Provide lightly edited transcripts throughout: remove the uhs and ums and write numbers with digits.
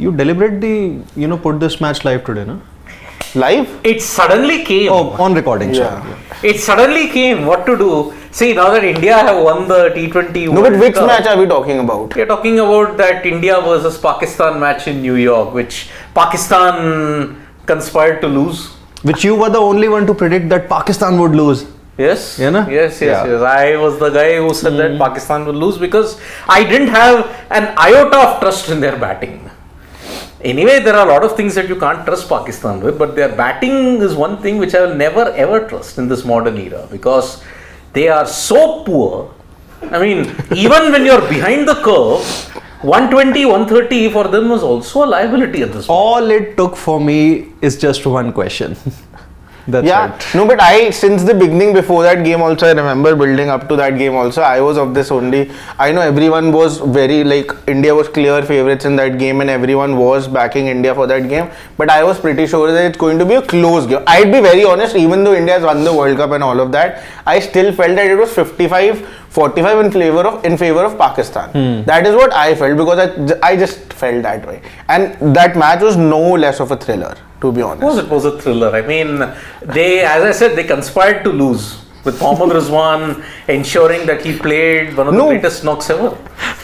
You deliberately, put this match live today, no? Live? It suddenly came. Oh, on recording, Yeah. sorry. It suddenly came. What to do? See, now that India have won the T20 World Cup. No, but which match are we talking about? We are talking about that India versus Pakistan match in New York, which Pakistan conspired to lose. Which you were the only one to predict that Pakistan would lose. Yes. Yeah, na? Yes. Yeah. I was the guy who said that Pakistan will lose because I didn't have an iota of trust in their batting. Anyway, there are a lot of things that you can't trust Pakistan with, but their batting is one thing which I will never ever trust in this modern era because they are so poor. I mean, even when you're behind the curve, 120, 130 for them was also a liability at this point. All it took for me is just one question. That's it. No, but since the beginning, before that game also, I remember building up to that game also, I was of this only. I know everyone was very, India was clear favourites in that game and everyone was backing India for that game. But I was pretty sure that it's going to be a close game. I'd be very honest, even though India has won the World Cup and all of that, I still felt that it was 55-45 in favor of Pakistan. That is what I felt because I just felt that way. And that match was no less of a thriller, to be honest. It was a thriller. I mean, as I said, they conspired to lose with Mohammad Rizwan ensuring that he played one of the greatest knocks ever.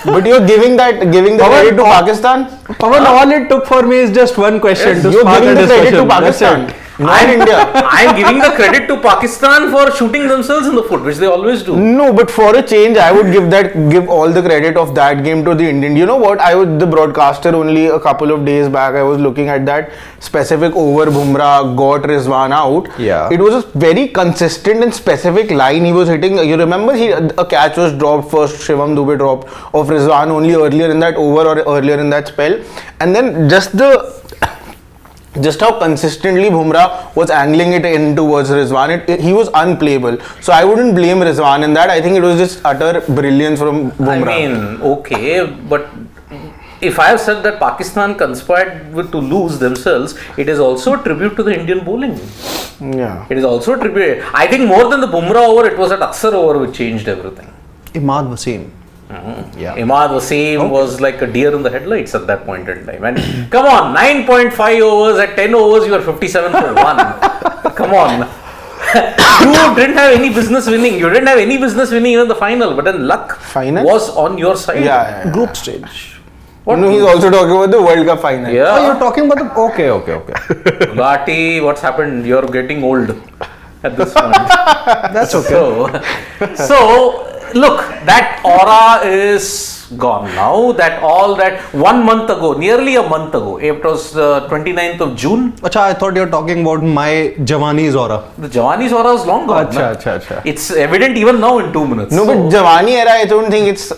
But you're giving the credit to Pakistan? Pawan, all it took for me is just one question to You're spark giving a the credit to discussion. That's Pakistan. it. Not India. I'm giving the credit to Pakistan for shooting themselves in the foot, which they always do. No, but for a change, I would give all the credit of that game to the Indian. You know what? The broadcaster only a couple of days back, I was looking at that specific over Bumrah got Rizwan out. Yeah. It was a very consistent and specific line he was hitting. You remember a catch was dropped first, Shivam Dube dropped of Rizwan only earlier in that over or earlier in that spell. And then just how consistently Bumrah was angling it in towards Rizwan, he was unplayable. So I wouldn't blame Rizwan in that. I think it was just utter brilliance from Bumrah. I mean, okay, but if I have said that Pakistan conspired to lose themselves, it is also a tribute to the Indian bowling. Yeah. It is also a tribute. I think more than the Bumrah over, it was that Aksar over which changed everything. Imad Wasim. Yeah. Imad Wasim was like a deer in the headlights at that point in time. And come on, 9.5 overs at 10 overs, you are 57 for 1. Come on. You didn't have any business winning. You didn't have any business winning even the final. But then luck was on your side. Yeah. Group stage. No, he's also talking about the World Cup final. Yeah. Oh, you're talking about the... Okay. Gulati, what's happened? You're getting old at this point. That's okay. So, look, that aura is gone now. That 1 month ago, nearly a month ago, it was the 29th of June. Acha, I thought you were talking about my Javani's aura. The Javani's aura is long gone. Acha. It's evident even now in 2 minutes. No, but Javani era, I don't think it's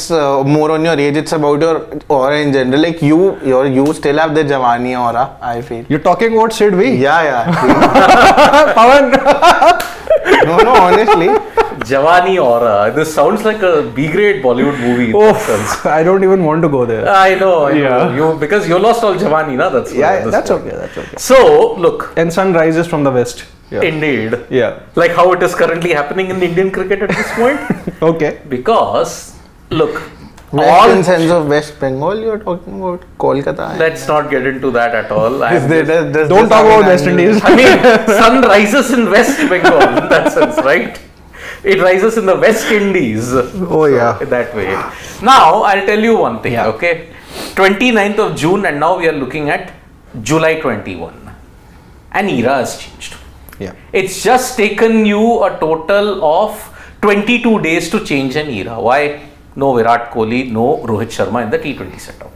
more on your age. It's about your aura in general. Like you still have the Javani aura, I feel. You're talking about Sid V? Yeah. Pawan. No, honestly. Javani aura. This sounds like a B-grade Bollywood movie. Oh, I don't even want to go there. I know. Yeah. Because you lost all Javani, na? That's okay. So, look. And sun rises from the west. Yeah. Indeed. Yeah. Like how it is currently happening in Indian cricket at this point. Okay. Because, look. In sense of West Bengal, you're talking about Kolkata. Let's not get into that at all. Don't talk about West Indies. I mean, sun rises in West Bengal in that sense, right? It rises in the West Indies. Oh, yeah. That way. Now, I'll tell you one thing, okay? 29th of June and now we are looking at July 21. An era has changed. Yeah. It's just taken you a total of 22 days to change an era. Why? No Virat Kohli, no Rohit Sharma in the T20 setup.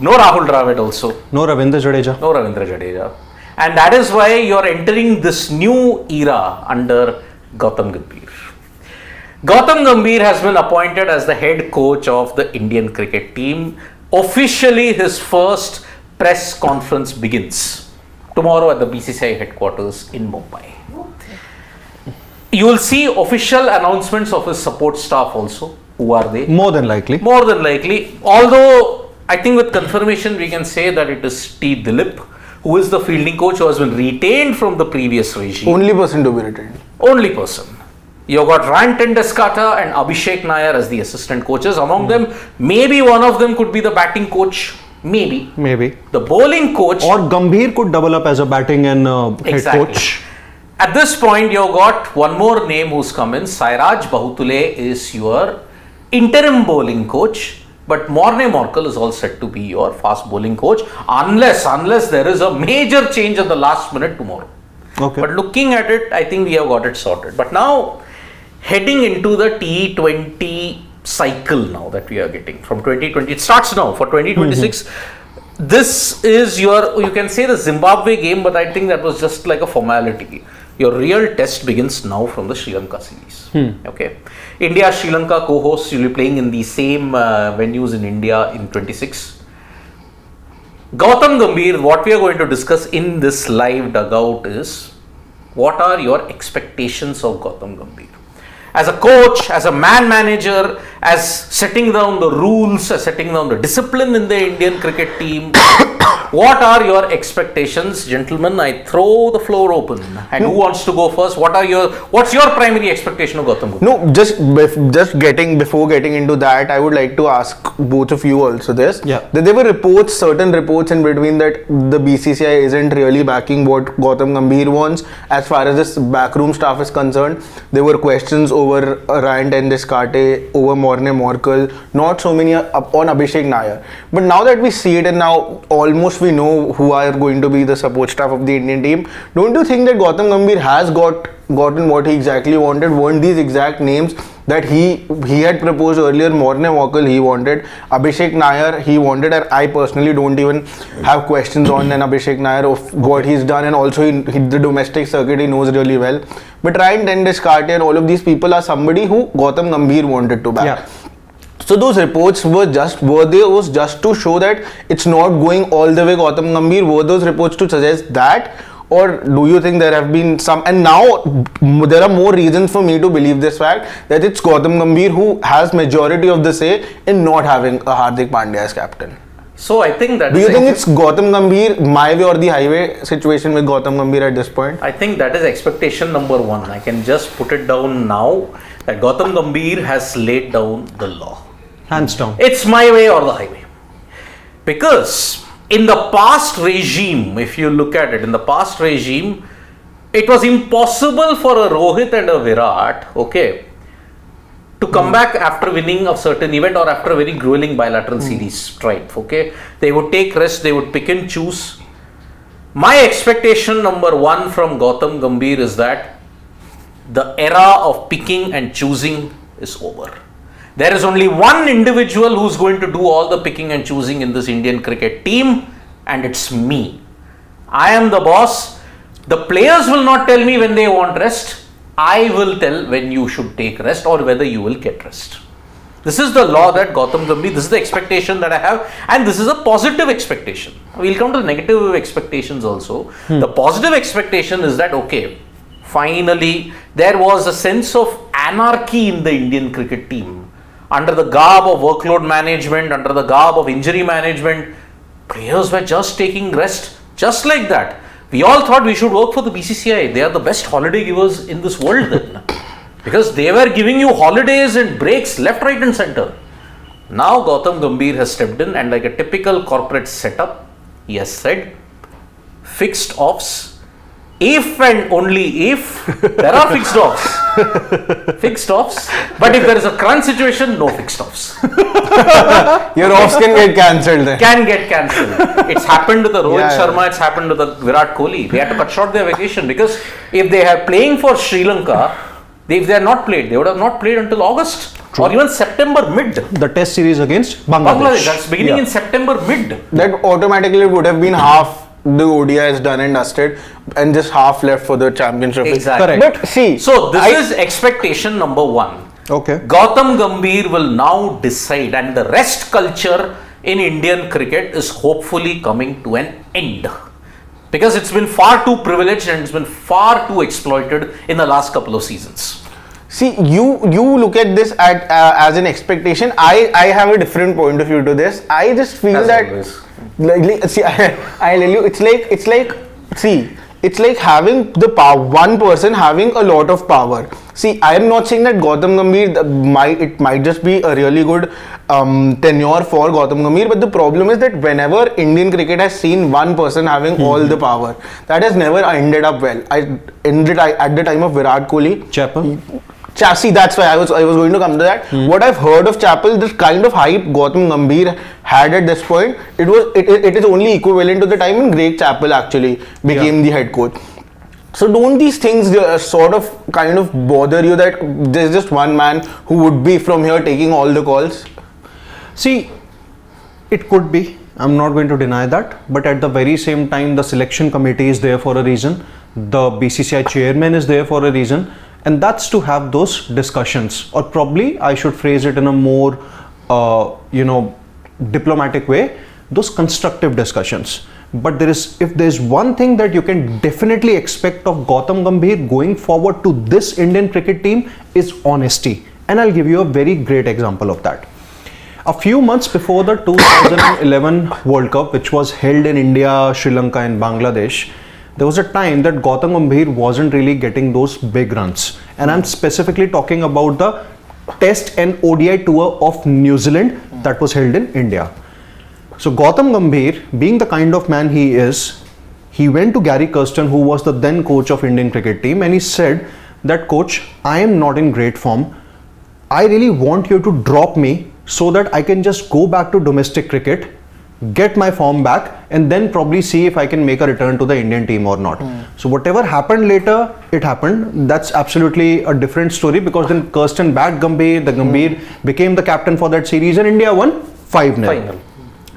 No Rahul Dravid also. No Ravindra Jadeja. And that is why you're entering this new era under Gautam Gambhir. Gautam Gambhir has been appointed as the head coach of the Indian cricket team. Officially, his first press conference begins tomorrow at the BCCI headquarters in Mumbai. You will see official announcements of his support staff also. Who are they? More than likely. Although, I think with confirmation, we can say that it is T. Dilip, who is the fielding coach who has been retained from the previous regime. Only person to be retained. Only person. You've got Rantan Descata and Abhishek Nair as the assistant coaches. Among them, maybe one of them could be the batting coach. Maybe. Maybe. The bowling coach. Or Gambhir could double up as a batting and head Exactly. coach. At this point, you've got one more name who's come in. Sairaj Bahutule is your interim bowling coach. But Morne Morkel is all set to be your fast bowling coach unless there is a major change at the last minute tomorrow. Okay. But looking at it, I think we have got it sorted. But now, heading into the T20 cycle now that we are getting from 2020, it starts now for 2026. This is your, you can say the Zimbabwe game, but I think that was just like a formality. Your real test begins now from the Sri Lanka series. Okay. India Sri Lanka co-hosts, you'll be playing in the same venues in India in 26. Gautam Gambhir, what we are going to discuss in this live dugout is what are your expectations of Gautam Gambhir? As a coach, as a man manager, as setting down the rules, as setting down the discipline in the Indian cricket team, what are your expectations? Gentlemen, I throw the floor open. And who wants to go first? What's your primary expectation of Gautam Gambhir? No, before getting into that, I would like to ask both of you also this. Yeah. That there were certain reports in between that the BCCI isn't really backing what Gautam Gambhir wants. As far as this backroom staff is concerned, there were questions over Ryan and Descartes, over Morne Morkel, not so many on Abhishek Nair. But now that we see it and now almost we know who are going to be the support staff of the Indian team, don't you think that Gautam Gambhir has gotten what he exactly wanted? Weren't these exact names that he had proposed earlier? Morne Morkel he wanted, Abhishek Nair he wanted, and I personally don't even have questions on an Abhishek Nair of what he's done, and also the domestic circuit he knows really well. But Ryan Descartes and all of these people are somebody who Gautam Gambhir wanted to back. Yeah. So those reports were just to show that it's not going all the way Gautam Gambhir? Were those reports to suggest that? Or do you think there have been some, and now there are more reasons for me to believe this fact that it's Gautam Gambhir who has majority of the say in not having a Hardik Pandya as captain? So I think that. Do you think it's Gautam Gambhir, my way or the highway situation with Gautam Gambhir at this point? I think that is expectation number one. I can just put it down now that Gautam Gambhir has laid down the law. Hands down. It's my way or the highway. Because in the past regime, if you look at it, in the past regime, it was impossible for a Rohit and a Virat, okay, to come back after winning a certain event or after a very grueling bilateral series stripe, okay. They would take rest, they would pick and choose. My expectation number one from Gautam Gambhir is that the era of picking and choosing is over. There is only one individual who's going to do all the picking and choosing in this Indian cricket team, and it's me. I am the boss. The players will not tell me when they want rest. I will tell when you should take rest or whether you will get rest. This is the law that Gautam Gambhir, this is the expectation that I have, and this is a positive expectation. We'll come to negative expectations also. The positive expectation is that, okay, finally there was a sense of anarchy in the Indian cricket team. Under the garb of workload management, under the garb of injury management, players were just taking rest just like that. We all thought we should work for the BCCI. They are the best holiday givers in this world then. Because they were giving you holidays and breaks left, right and center. Now Gautam Gambhir has stepped in and like a typical corporate setup, he has said, fixed offs. If and only if there are fixed offs, but if there is a crunch situation, no fixed offs. Your offs can get cancelled then. Can get cancelled. It's happened to the Rohit Yeah, Sharma, it's happened to the Virat Kohli. They had to cut short their vacation because if they are playing for Sri Lanka, if they are not played, they would have not played until August or even September mid. The test series against Bangladesh. That's beginning in September mid. That automatically would have been half the ODI is done and dusted and just half left for the championship. Exactly. Correct. But see, So this is expectation number one. Okay. Gautam Gambhir will now decide, and the rest culture in Indian cricket is hopefully coming to an end. Because it's been far too privileged and it's been far too exploited in the last couple of seasons. See, you look at this as an expectation. I have a different point of view to this. I just feel As that always. see, I tell you, it's like see, it's like having the power, one person having a lot of power. See, I am not saying that Gautam Gambhir, it might just be a really good tenure for Gautam Gambhir, but the problem is that whenever Indian cricket has seen one person having all the power, that has never ended up well. I ended at the time of Virat Kohli. Chapel. See, that's why I was going to come to that. What I've heard of Chappell, this kind of hype Gautam Gambhir had at this point, it is only equivalent to the time when Greg Chappell actually became the head coach. So don't these things sort of kind of bother you that there's just one man who would be from here taking all the calls? See, it could be. I'm not going to deny that. But at the very same time, the selection committee is there for a reason. The BCCI chairman is there for a reason. And that's to have those discussions. Or probably I should phrase it in a more, diplomatic way. Those constructive discussions. But if there's one thing that you can definitely expect of Gautam Gambhir going forward to this Indian cricket team is honesty. And I'll give you a very great example of that. A few months before the 2011 World Cup, which was held in India, Sri Lanka and Bangladesh, there was a time that Gautam Gambhir wasn't really getting those big runs. And I'm specifically talking about the Test and ODI tour of New Zealand that was held in India. So Gautam Gambhir, being the kind of man he is, he went to Gary Kirsten, who was the then coach of Indian cricket team, and he said that, coach, I am not in great form. I really want you to drop me so that I can just go back to domestic cricket, get my form back, and then probably see if I can make a return to the Indian team or not. So whatever happened later, it happened. That's absolutely a different story, because then Kirsten backed Gambhir, the Gambhir became the captain for that series, and India won 5-0.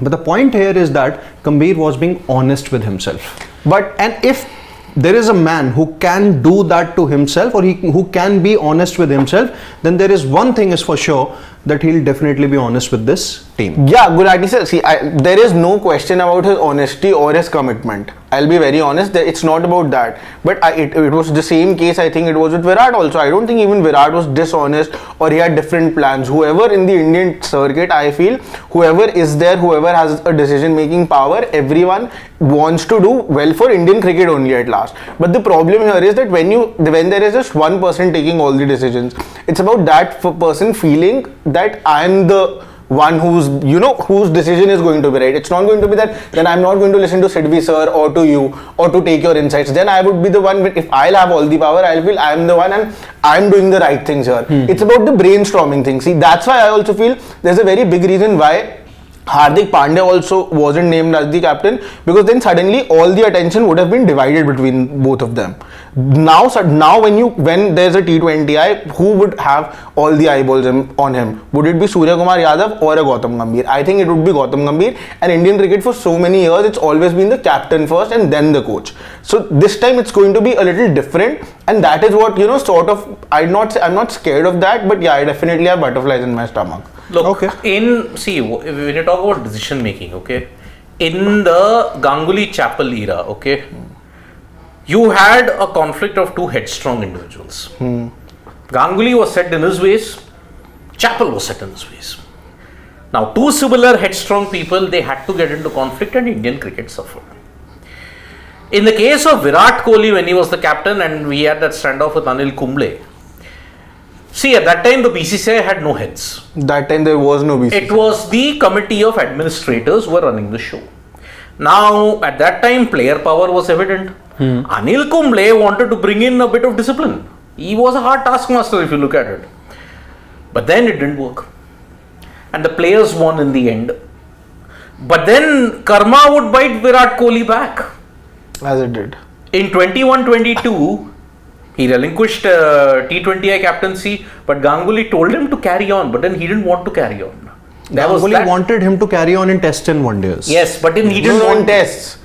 But the point here is that Gambhir was being honest with himself. And if there is a man who can do that to himself, or who can be honest with himself, then there is one thing is for sure, that he'll definitely be honest with this team. Yeah, Gulati sir, see, there is no question about his honesty or his commitment. I'll be very honest, it's not about that. But it was the same case, I think it was with Virat also. I don't think even Virat was dishonest or he had different plans. Whoever in the Indian circuit, I feel, whoever is there, whoever has a decision-making power, everyone wants to do well for Indian cricket only at last. But the problem here is that when there is just one person taking all the decisions, it's about that person feeling that I'm the one whose decision is going to be right. It's not going to be that then I'm not going to listen to Sidvi sir or to you or to take your insights. Then I would be the one, if I'll have all the power, I'll feel I'm the one and I'm doing the right things here. It's about the brainstorming thing. See, that's why I also feel there's a very big reason why Hardik Pandya also wasn't named as the captain, because then suddenly all the attention would have been divided between both of them. Now when there's a T20I, who would have all the eyeballs on him? Would it be Surya Kumar Yadav or a Gautam Gambhir? I think it would be Gautam Gambhir. And Indian cricket for so many years, it's always been the captain first and then the coach. So this time it's going to be a little different, and that is what I'm not scared of that, but yeah, I definitely have butterflies in my stomach. Look, when you talk about decision making, in the Ganguly Chappell era, you had a conflict of two headstrong individuals. Ganguly was set in his ways, Chappell was set in his ways. Now, two similar headstrong people, they had to get into conflict, and Indian cricket suffered. In the case of Virat Kohli, when he was the captain and we had that standoff with Anil Kumble, see, at that time the BCCI had no heads. That time there was no BCCI. It was the committee of administrators who were running the show. Now, at that time, player power was evident. Anil Kumble wanted to bring in a bit of discipline. He was a hard taskmaster if you look at it. But then it didn't work. And the players won in the end. But then karma would bite Virat Kohli back. As it did. In 21-22, he relinquished T20I captaincy, but Ganguly told him to carry on, but then he didn't want to carry on. Ganguly wanted him to carry on in Test and One Days. Yes, but then he didn't want tests.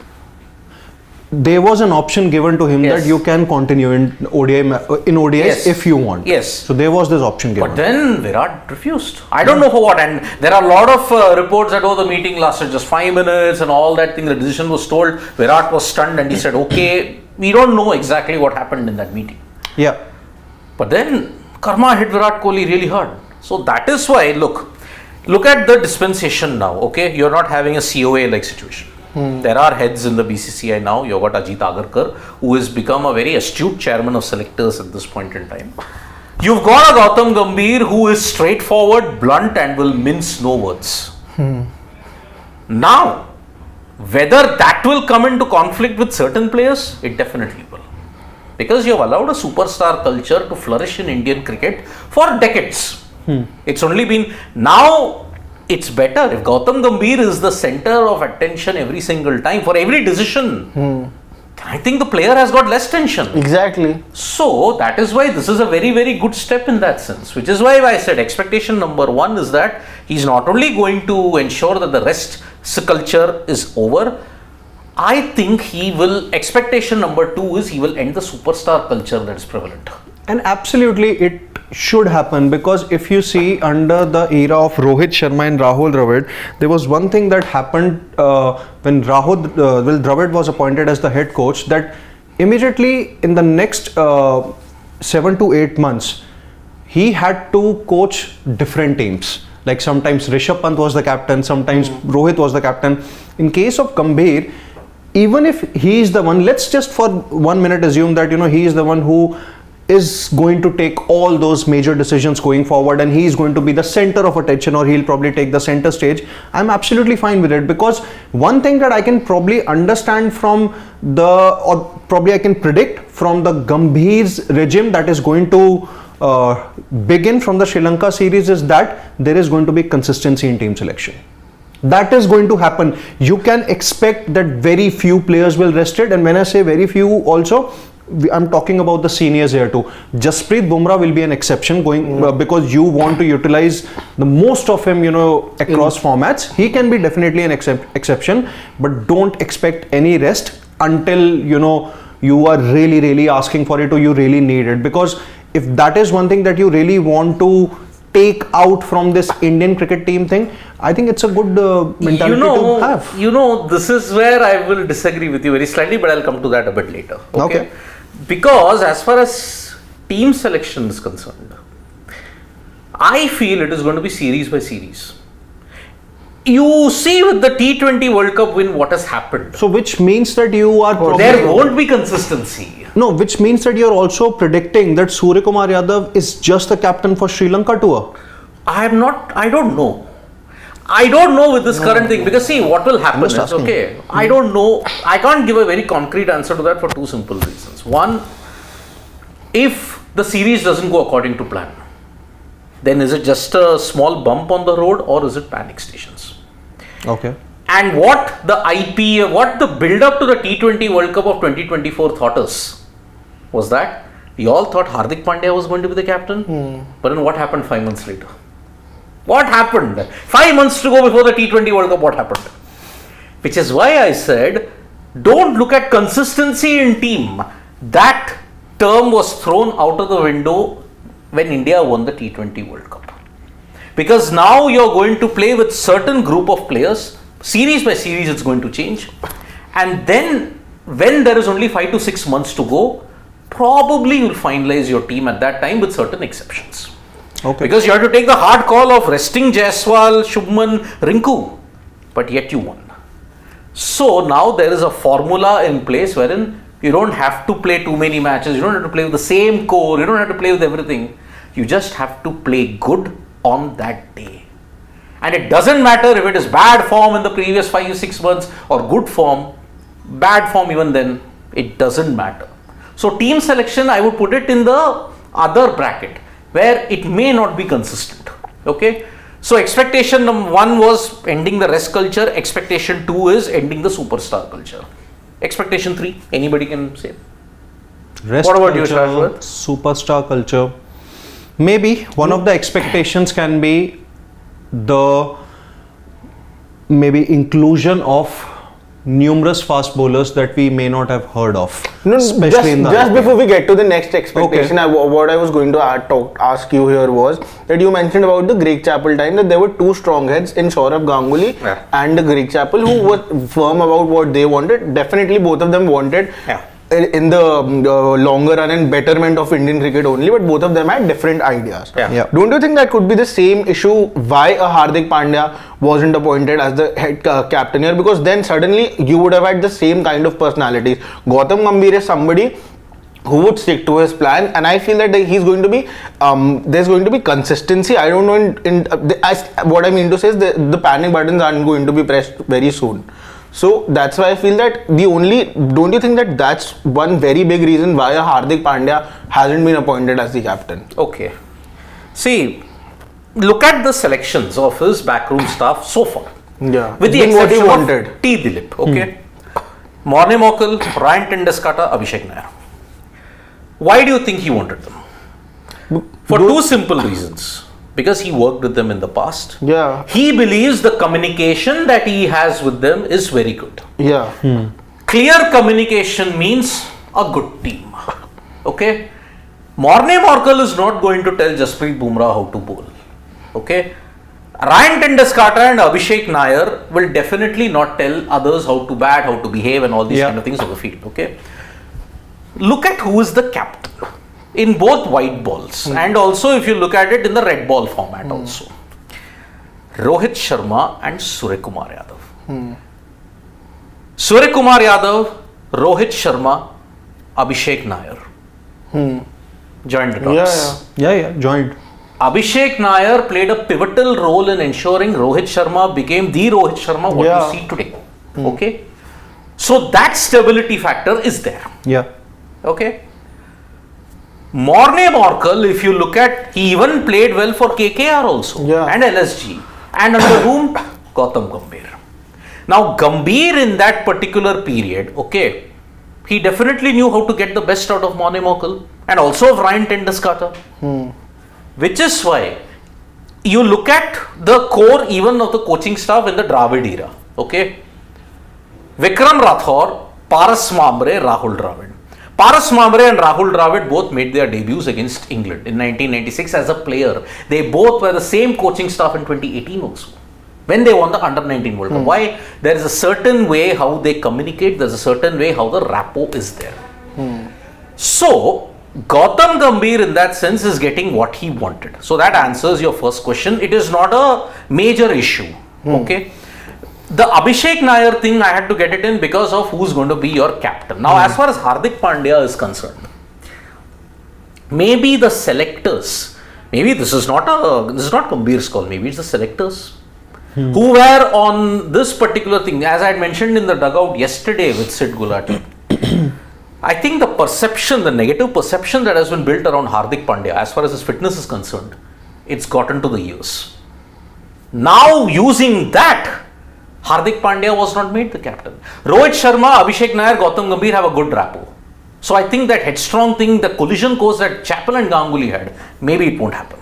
There was an option given to him that you can continue in ODIs if you want. Yes. So there was this option given. But then Virat refused. I don't know for what. And there are a lot of reports that the meeting lasted just 5 minutes and all that thing. The decision was told. Virat was stunned and he said, okay, we don't know exactly what happened in that meeting. Yeah. But then karma hit Virat Kohli really hard. So that is why, look at the dispensation now, You're not having a COA like situation. There are heads in the BCCI now. You've got Ajit Agarkar, who has become a very astute chairman of selectors at this point in time. You've got a Gautam Gambhir who is straightforward, blunt, and will mince no words. Now, whether that will come into conflict with certain players, it definitely will. Because you have allowed a superstar culture to flourish in Indian cricket for decades. It's only been now. It's better if Gautam Gambhir is the center of attention every single time for every decision. I think the player has got less tension. Exactly. So that is why this is a very, very good step in that sense. Which is why I said expectation number one is that he's not only going to ensure that the rest culture is over. I think he will. Expectation number two is he will end the superstar culture that is prevalent. And absolutely it should happen, because if you see under the era of Rohit Sharma and Rahul Dravid, there was one thing that happened when Dravid was appointed as the head coach, that immediately in the next 7 to 8 months he had to coach different teams. Like sometimes Rishabh Pant was the captain, sometimes Rohit was the captain. In case of Gambhir, even if he is the one, let's just for 1 minute assume that he is the one who is going to take all those major decisions going forward, and he is going to be the center of attention, or he'll probably take the center stage. I'm absolutely fine with it, because one thing that I can probably understand from or probably I can predict from the Gambhir's regime that is going to begin from the Sri Lanka series is that there is going to be consistency in team selection. That is going to happen. You can expect that very few players will rest it, and when I say very few also, I'm talking about the seniors here too. Jasprit Bumrah will be an exception because you want to utilize the most of him, across formats. He can be definitely an exception, but don't expect any rest until you are really, really asking for it, or you really need it. Because if that is one thing that you really want to take out from this Indian cricket team thing, I think it's a good mentality to have. This is where I will disagree with you very slightly, but I'll come to that a bit later. Okay. Because as far as team selection is concerned, I feel it is going to be series by series. You see with the T20 World Cup win what has happened. So which means that you are there won't be consistency. No, which means that you're also predicting that Surya Kumar Yadav is just the captain for Sri Lanka tour. I don't know. I don't know with this current thing, because see what will happen is, I don't know. I can't give a very concrete answer to that for two simple reasons. One, if the series doesn't go according to plan, then is it just a small bump on the road, or is it panic stations? Okay. And what the build up to the T20 World Cup of 2024 taught us was that we all thought Hardik Pandya was going to be the captain, but then what happened 5 months later? What happened? 5 months to go before the T20 World Cup, what happened? Which is why I said, don't look at consistency in team. That term was thrown out of the window when India won the T20 World Cup. Because now you're going to play with certain group of players, series by series it's going to change. And then when there is only 5 to 6 months to go, probably you'll finalize your team at that time with certain exceptions. Okay. Because you have to take the hard call of resting Jaiswal, Shubman, Rinku, but yet you won. So now there is a formula in place wherein you don't have to play too many matches, you don't have to play with the same core, you don't have to play with everything. You just have to play good on that day. And it doesn't matter if it is bad form in the previous 5 or 6 months or good form, bad form even then, it doesn't matter. So team selection, I would put it in the other bracket, where it may not be consistent. Okay. So expectation number 1 was ending the rest culture. Expectation 2 is ending the superstar culture. Expectation 3, anybody can say. Rest what about culture, you, Shashwat? Superstar culture. Maybe one of the expectations can be the inclusion of numerous fast bowlers that we may not have heard of. No, especially just before we get to the next expectation, what I was going to ask you here was that you mentioned about the Greg Chappell time, that there were 2 strong heads in Saurabh Ganguly and Greg Chappell who were firm about what they wanted. Definitely both of them wanted in the longer run and betterment of Indian cricket only, but both of them had different ideas. Yeah. Don't you think that could be the same issue why a Hardik Pandya wasn't appointed as the head captain here? Because then suddenly you would have had the same kind of personalities. Gautam Gambhir is somebody who would stick to his plan, and I feel that he's going to be there's going to be consistency. I don't know what I mean to say is the panic buttons aren't going to be pressed very soon. So that's why I feel that don't you think that that's one very big reason why a Hardik Pandya hasn't been appointed as the captain? Okay. See, look at the selections of his backroom staff so far. Yeah. With the It's been what he exception wanted. of T. Dilip, okay? Morne Morkel, Ryan Tendeskata, Abhishek Nair. Why do you think he wanted them? For two simple reasons. Because he worked with them in the past. Yeah. He believes the communication that he has with them is very good. Yeah. Clear communication means a good team. Okay? Morne Morkel is not going to tell Jasprit Bumrah how to bowl. Okay? Ryan Tendeskata and Abhishek Nair will definitely not tell others how to bat, how to behave and all these kind of things on the field. Okay? Look at who is the captain in both white balls and also if you look at it in the red ball format also. Rohit Sharma and Suryakumar Yadav. Suryakumar Yadav, Rohit Sharma, Abhishek Nair. Joined the dots. Yeah, joined. Abhishek Nair played a pivotal role in ensuring Rohit Sharma became the Rohit Sharma what you see today. Okay? So that stability factor is there. Yeah. Okay? Morne Morkel, if you look at, he even played well for KKR also and LSG. And under whom? Gautam Gambhir. Now Gambhir in that particular period, okay, he definitely knew how to get the best out of Morne Morkel and also of Ryan Tendeskata. Which is why you look at the core even of the coaching staff in the Dravid era. Okay? Vikram Rathore, Paras Mamre, Rahul Dravid. Paras Mamre and Rahul Dravid both made their debuts against England in 1996 as a player. They both were the same coaching staff in 2018 also, when they won the Under-19 World Cup. Why? There is a certain way how they communicate, there's a certain way how the rapport is there. So, Gautam Gambhir in that sense is getting what he wanted. So that answers your first question. It is not a major issue. Okay. The Abhishek Nair thing, I had to get it in because of who's going to be your captain. Now, as far as Hardik Pandya is concerned, maybe the selectors, maybe this is not Gambhir's call, maybe it's the selectors who were on this particular thing. As I had mentioned in the dugout yesterday with Sid Gulati, I think the perception, the negative perception that has been built around Hardik Pandya as far as his fitness is concerned, it's gotten to the ears. Now, using that, Hardik Pandya was not made the captain. Rohit Sharma, Abhishek Nair, Gautam Gambhir have a good rapport. So I think that headstrong thing, the collision course that Chappell and Ganguly had, maybe it won't happen.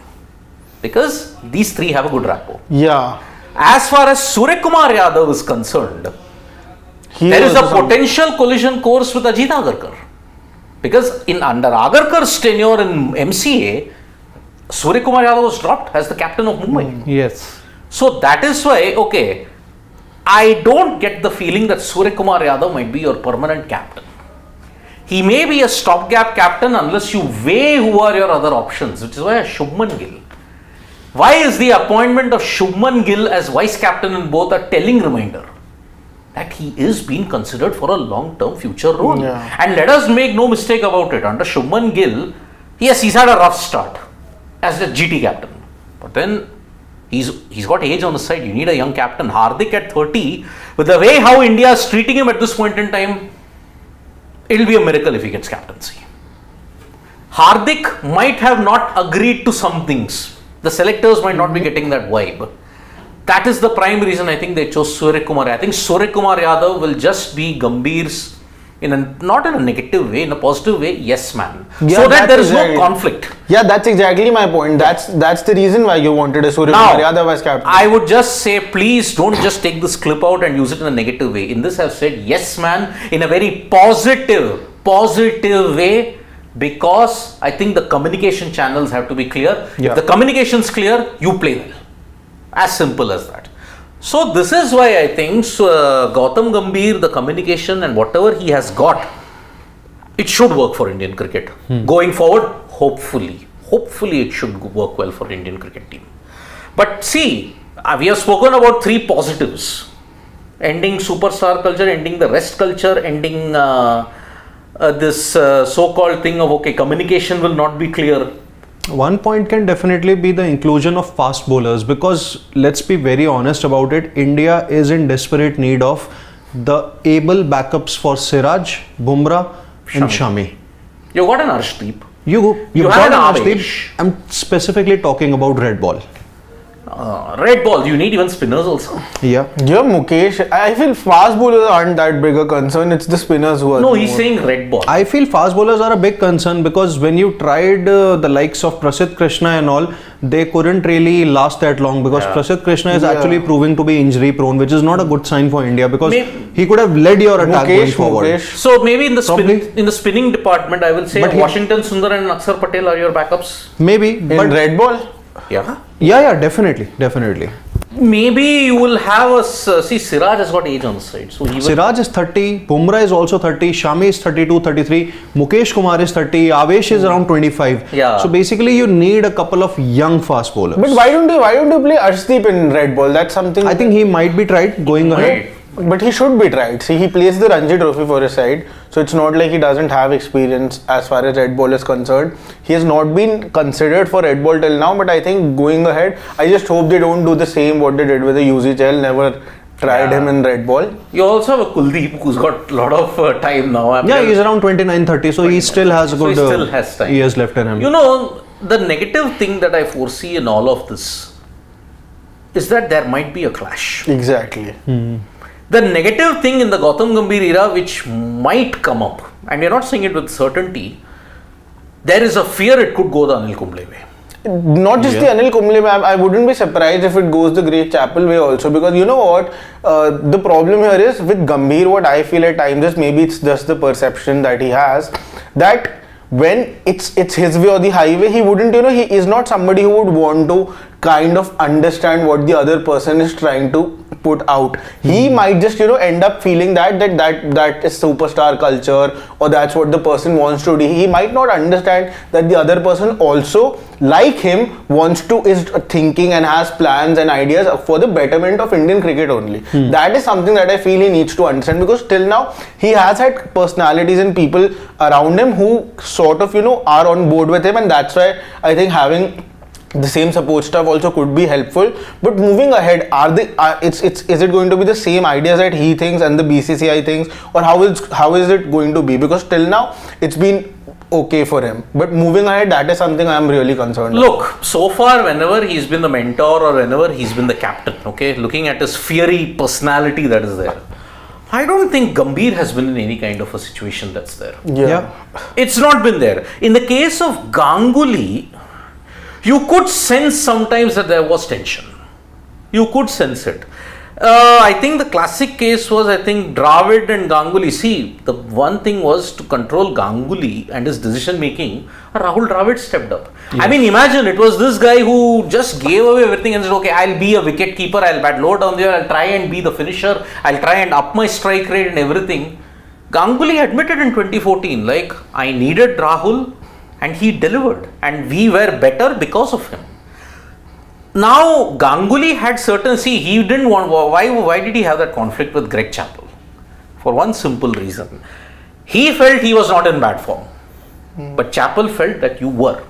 Because these three have a good rapport. Yeah. As far as Suryakumar Yadav is concerned, there is a potential collision course with Ajit Agarkar. Because under Agarkar's tenure in MCA, Suryakumar Yadav was dropped as the captain of Mumbai. Yes. So that is why, okay, I don't get the feeling that Suryakumar Yadav might be your permanent captain. He may be a stopgap captain unless you weigh who are your other options, which is why Shubman Gill. Why is the appointment of Shubman Gill as vice captain in both a telling reminder that he is being considered for a long-term future role? And let us make no mistake about it. Under Shubman Gill, yes, he's had a rough start as the GT captain. But then he's got age on the side. You need a young captain. Hardik at 30, with the way how India is treating him at this point in time, it'll be a miracle if he gets captaincy. Hardik might have not agreed to some things. The selectors might not be getting that vibe. That is the prime reason I think they chose Suryakumar. I think Suryakumar Yadav will just be Gambhir's, not in a negative way, in a positive way, yes man. So that there is no conflict. Yeah, that's exactly my point. That's the reason why you wanted a Suryakumar Yadav as captain. I would just say, please don't just take this clip out and use it in a negative way. In this I've said yes man in a very positive way, because I think the communication channels have to be clear. If the communication is clear, you play well. As simple as that. So this is why I think Gautam Gambhir, the communication and whatever he has got, it should work for Indian cricket. Going forward, hopefully it should work well for Indian cricket team. But see, we have spoken about 3 positives. Ending superstar culture, ending the rest culture, ending this so-called thing of, okay, communication will not be clear. One point can definitely be the inclusion of fast bowlers, because let's be very honest about it, India is in desperate need of the able backups for Siraj, Bumrah and Shami. You got an Arshdeep. You had got an an Arshdeep. Avesh. I'm specifically talking about red ball. Red ball, you need even spinners also. Yeah. Yeah, Mukesh, I feel fast bowlers aren't that big a concern. It's the spinners who are. No, he's saying red ball. I feel fast bowlers are a big concern, because when you tried the likes of Prasidh Krishna and all, they couldn't really last that long, because Prasidh Krishna is actually proving to be injury prone, which is not a good sign for India, because he could have led your attack going forward. So maybe in the Probably. in the spinning department, I will say But Washington Sundar and Akshar Patel are your backups. Maybe, In but red ball? Yeah. yeah, definitely. Maybe you will have a see, Siraj has got age on the side, so he will. Siraj is 30, Bumrah is also 30, Shami is 32, 33, Mukesh Kumar is 30, Avesh is around 25. Yeah. So basically you need a couple of young fast bowlers. But why don't you play Arshdeep in red ball? That's something. I think he might be tried going ahead. But he should be tried. See, he plays the Ranji Trophy for his side, so it's not like he doesn't have experience as far as red ball is concerned. He has not been considered for red ball till now, but I think going ahead, I just hope they don't do the same what they did with the UZL, never tried him in red ball. You also have a Kuldeep who's got a lot of time now. Yeah, he's around 29, 30, so he still has a So good he still has time. years left in him. You know, the negative thing that I foresee in all of this is that there might be a clash. Exactly. The negative thing in the Gautam Gambhir era, which might come up, and we're not saying it with certainty, there is a fear it could go the Anil Kumble way. Not just the Anil Kumble way, I wouldn't be surprised if it goes the Great Chappell way also, because you know what, the problem here is with Gambhir, what I feel at times is, maybe it's just the perception that he has, that when it's his way or the highway, he wouldn't, he is not somebody who would want to kind of understand what the other person is trying to put out. He might just end up feeling that is superstar culture, or that's what the person wants to do. He might not understand that the other person also, like him, is thinking and has plans and ideas for the betterment of Indian cricket only. That is something that I feel he needs to understand, because till now he has had personalities and people around him who sort of are on board with him, and that's why I think having the same support staff also could be helpful. But moving ahead, is it going to be the same ideas that he thinks and the BCCI thinks, or how is it going to be? Because till now it's been okay for him, but moving ahead, that is something I am really concerned about. Look, so far whenever he's been the mentor or whenever he's been the captain, okay, looking at his fiery personality that is there, I don't think Gambhir has been in any kind of a situation that's there. Yeah. It's not been there. In the case of Ganguly, you could sense sometimes that there was tension. You could sense it. I think the classic case was, Dravid and Ganguly. See, the one thing was to control Ganguly and his decision making, Rahul Dravid stepped up. Yes. I mean, imagine it was this guy who just gave away everything and said, okay, I'll be a wicket keeper, I'll bat low down there, I'll try and be the finisher, I'll try and up my strike rate and everything. Ganguly admitted in 2014, I needed Rahul, and he delivered, and we were better because of him. Now, Ganguly had he didn't want, why did he have that conflict with Greg Chappell? For one simple reason. He felt he was not in bad form, but Chappell felt that you were.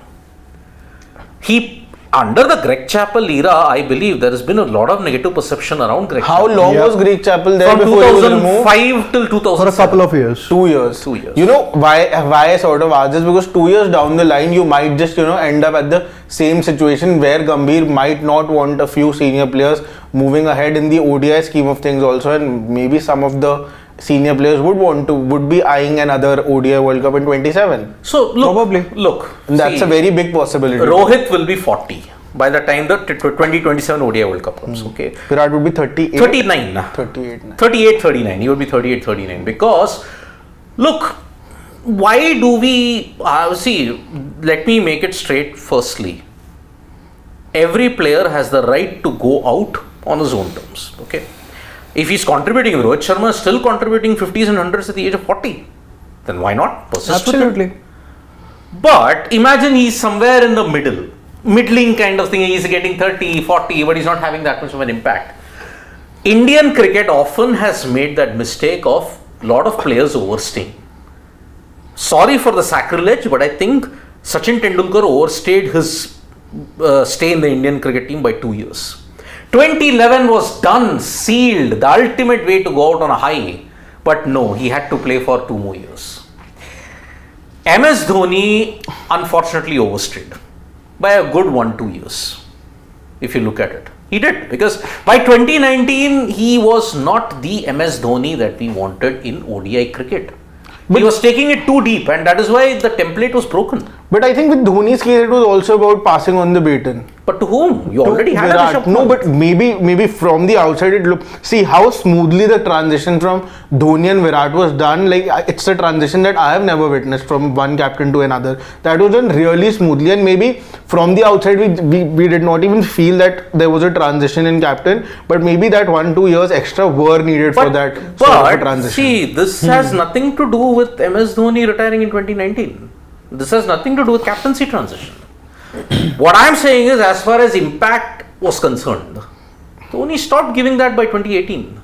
Under the Greg Chappell era, I believe there has been a lot of negative perception around Greg How Chappell. long was Greg Chappell there From before he was removed? 2005 till 2007. For a couple of years. 2 years. 2 years. You know why I sort of ask this? Because 2 years down the line, you might just end up at the same situation where Gambhir might not want a few senior players moving ahead in the ODI scheme of things also, and maybe some of the senior players would be eyeing another ODI World Cup in 27. So look, That's a very big possibility. Rohit will be 40 by the time the 2027 ODI World Cup comes. Okay, Virat would be 38. 39. 38. 39. He would be 38, 39. Because look, why do we let me make it straight. Firstly, every player has the right to go out on his own terms. Okay, if he's contributing, Rohit Sharma is still contributing 50s and 100s at the age of 40. then why not persist with it? Absolutely. But imagine he's somewhere in the middling kind of thing. He's getting 30, 40, but he's not having that much of an impact. Indian cricket often has made that mistake of a lot of players overstaying. Sorry for the sacrilege, but I think Sachin Tendulkar overstayed his stay in the Indian cricket team by 2 years. 2011 was done, sealed, the ultimate way to go out on a high. But no, he had to play for 2 more years. MS Dhoni unfortunately overstayed by a good 1-2 years, if you look at it. He did, because by 2019 he was not the MS Dhoni that we wanted in ODI cricket. He was taking it too deep, and that is why the template was broken. But I think with Dhoni's case, it was also about passing on the baton. But to whom? You already had a Rishabh No, Pant. but maybe from the outside it looked. See how smoothly the transition from Dhoni and Virat was done. Like it's a transition that I have never witnessed from one captain to another. That was done really smoothly, and maybe from the outside we did not even feel that there was a transition in captain. But maybe that 1-2 years extra were needed for that sort of a transition. See, this has nothing to do with MS Dhoni retiring in 2019. This has nothing to do with captaincy transition. What I'm saying is, as far as impact was concerned, Dhoni stopped giving that by 2018.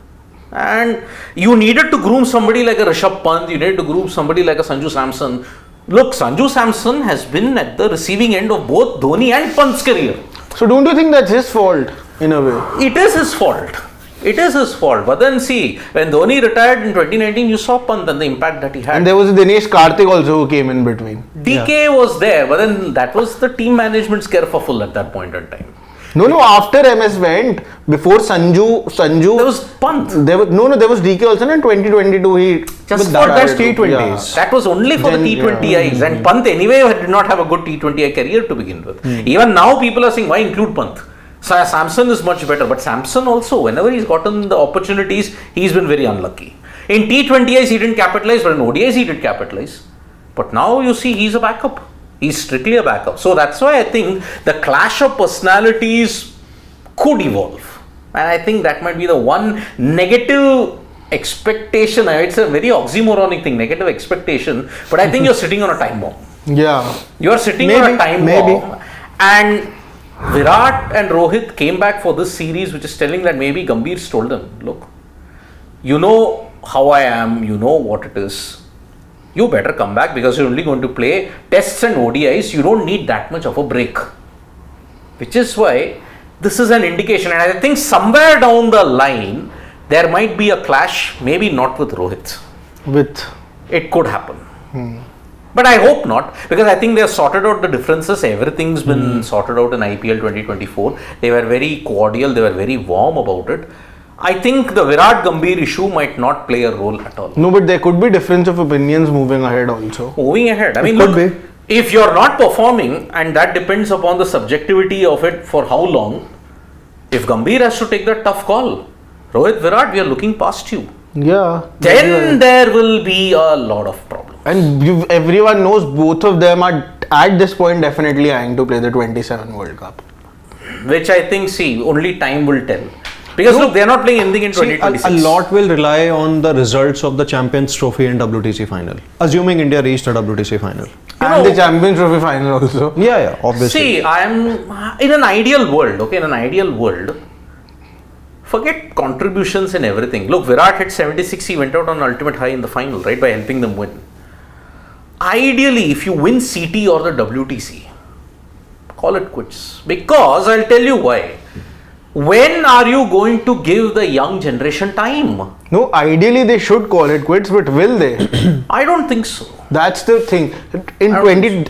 And you needed to groom somebody like a Rishabh Pant, you needed to groom somebody like a Sanju Samson. Look, Sanju Samson has been at the receiving end of both Dhoni and Pant's career. So don't you think that's his fault in a way? It is his fault. It is his fault. But then see, when Dhoni retired in 2019, you saw Pant and the impact that he had. And there was Dinesh Karthik also who came in between. DK was there, but then that was the team management's kerfuffle at that point in time. No, after MS went, before Sanju There was Pant. there was DK also in 2022 he Just But for that was that T20s. That was only for the T20Is, and Pant anyway did not have a good T20I career to begin with. Even now people are saying, why include Pant? Samson is much better, but Samson also, whenever he's gotten the opportunities, he's been very unlucky. In T20Is he didn't capitalize, but in ODIs he did capitalize. But now you see he's a backup. He's strictly a backup. So that's why I think the clash of personalities could evolve. And I think that might be the one negative expectation. It's a very oxymoronic thing, negative expectation. But I think you're sitting on a time bomb. Yeah. You're sitting on a time bomb. And Virat and Rohit came back for this series, which is telling that maybe Gambhir's told them, look, you know how I am, you know what it is. You better come back because you're only going to play tests and ODIs. You don't need that much of a break. Which is why this is an indication. And I think somewhere down the line, there might be a clash, maybe not with Rohit. It could happen. But I hope not, because I think they have sorted out the differences. Everything's been sorted out in IPL 2024. They were very cordial, they were very warm about it. I think the Virat Gambhir issue might not play a role at all. No, but there could be difference of opinions moving ahead also. Moving ahead, I mean, could look, be. if you're not performing, and that depends upon the subjectivity of it for how long, if Gambhir has to take that tough call, Rohit, Virat, we are looking past you. Yeah. Then there will be a lot of problems. And everyone knows both of them are at this point definitely eyeing to play the 27 World Cup. Which I think, see, only time will tell. Because look, they are not playing anything in 2026. A lot will rely on the results of the Champions Trophy and WTC final. Assuming India reached a WTC final. And the Champions Trophy final also. Yeah, obviously. See, I am in an ideal world, okay, in an ideal world, forget contributions and everything. Look, Virat hit 76, he went out on ultimate high in the final, right, by helping them win. Ideally, if you win CT or the WTC, call it quits. Because I'll tell you why. When are you going to give the young generation time? No, ideally they should call it quits, but will they? I don't think so. That's the thing.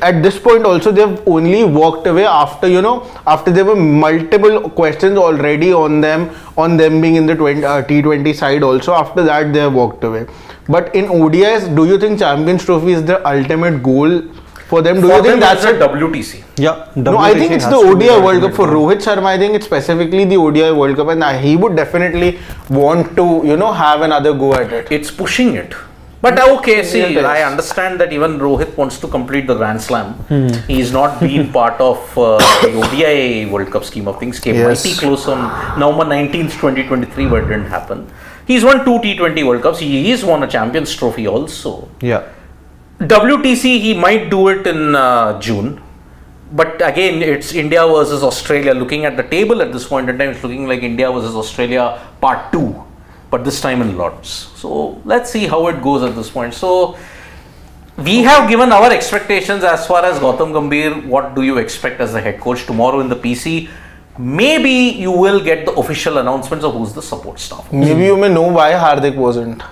At this point also they've only walked away after there were multiple questions already on them being in the T20 side also. After that they have walked away. But in ODIs, do you think Champions Trophy is the ultimate goal for them? Do you think that's a WTC? Yeah. No, I think it's the ODI World Cup. For Rohit Sharma, I think it's specifically the ODI World Cup, and he would definitely want to, have another go at it. It's pushing it. But okay, see, I understand that even Rohit wants to complete the Grand Slam. He's not been part of the ODI World Cup scheme of things. Came mighty close on November 19th, 2023, but it didn't happen. He's won 2 T20 World Cups. He's won a Champions Trophy also. Yeah. WTC, he might do it in June. But again, it's India versus Australia. Looking at the table at this point in time, it's looking like India versus Australia part 2. But this time in Lords. So let's see how it goes at this point. So we have given our expectations as far as Gautam Gambhir. What do you expect as the head coach tomorrow in the PC? Maybe you will get the official announcements of who's the support staff. Maybe you may know why Hardik wasn't.